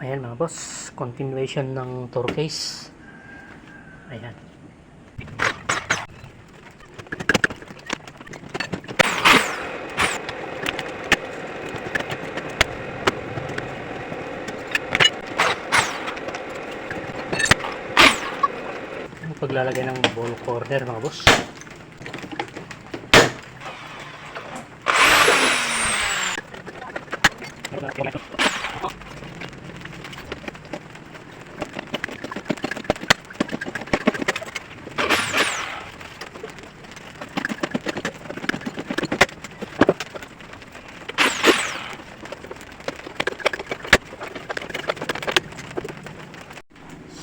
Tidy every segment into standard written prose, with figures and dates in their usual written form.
Ayan mga boss, continuation ng tour case. Ayan. Paglalagay ng ball corner mga boss.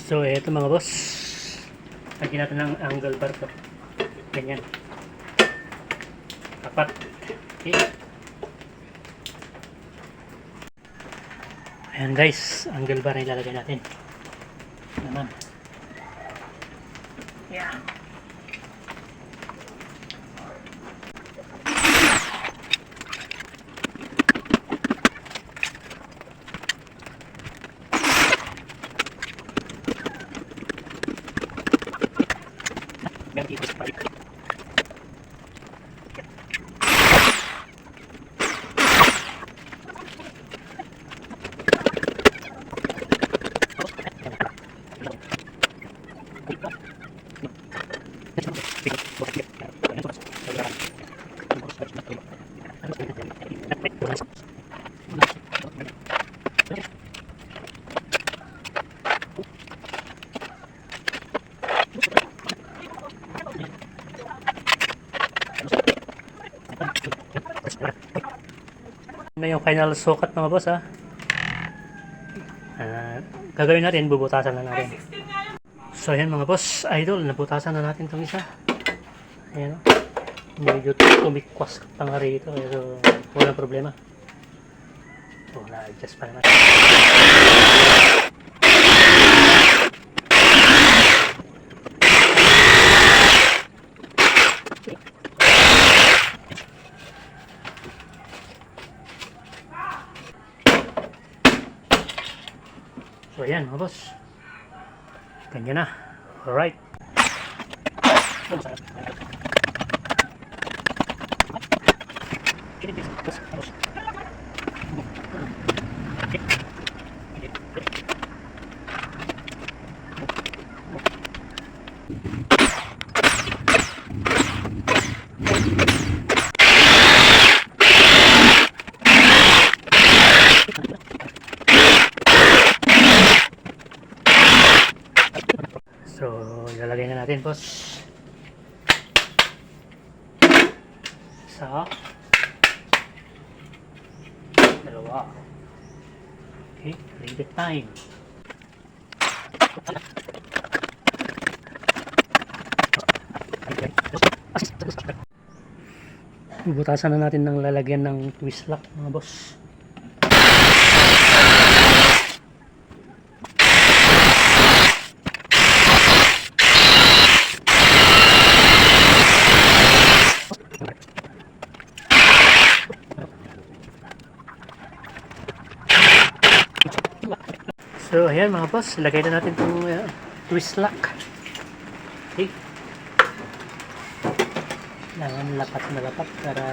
So eto mga boss, lagyan natin ng angle bar to. Ganyan. Tapat. Okay. Ayan guys, angle bar na ilalagay natin. Naman. Ayan. Na yung final sukat mga boss ha. Gagawin natin, bubutasan na natin. So ayan mga boss, idol, nabutasan na natin itong isa. Ayan o. Medyo tumikwas pa nga rito. So walang problema. So na-adjust pa naman. So ayan mga boss, ganyan na. Alright. So, ilalagay na natin, boss. Isa. Dalawa. Okay, leave it time. Bubutasan na natin ng lalagyan ng twist lock, mga boss. So ayan mga boss, ilagay na natin itong twist lock. Okay. Kailangan lapat na lapat para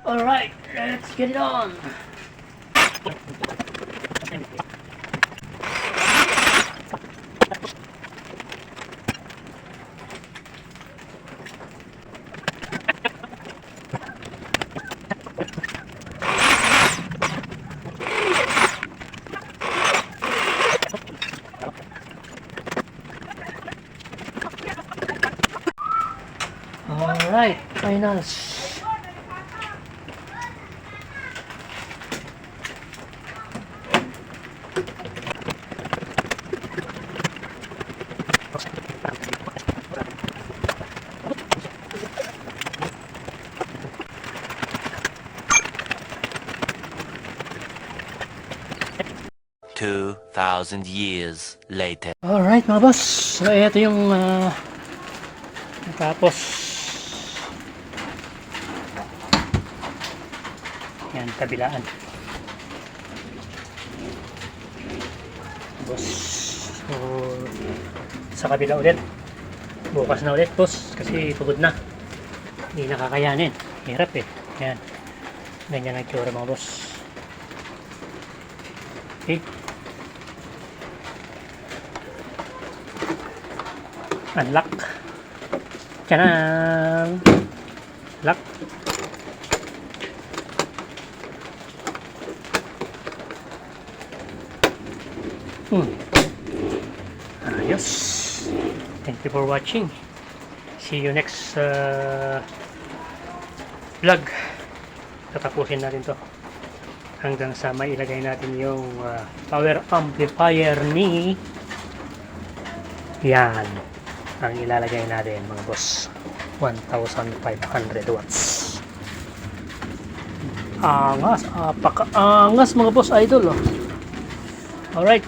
alright, let's get it on! Alright, finals. 2,000 years later. Alright mga boss, so ito yung tapos yan, kabilaan boss. So sa kabila ulit, bukas na ulit boss, kasi pagod na, hindi nakakayanin, hirap eh. Yan, ganyan ang tsura mga boss. Okay, unlock. Tcharam! Lock. Ayos. Thank you for watching. See you next vlog. Tatapusin natin to hanggang sa mailagay natin yung power amplifier ni yan ang ilalagay natin mga boss. 1,500 watts. Angas, apaka-angas mga boss idol. Alright.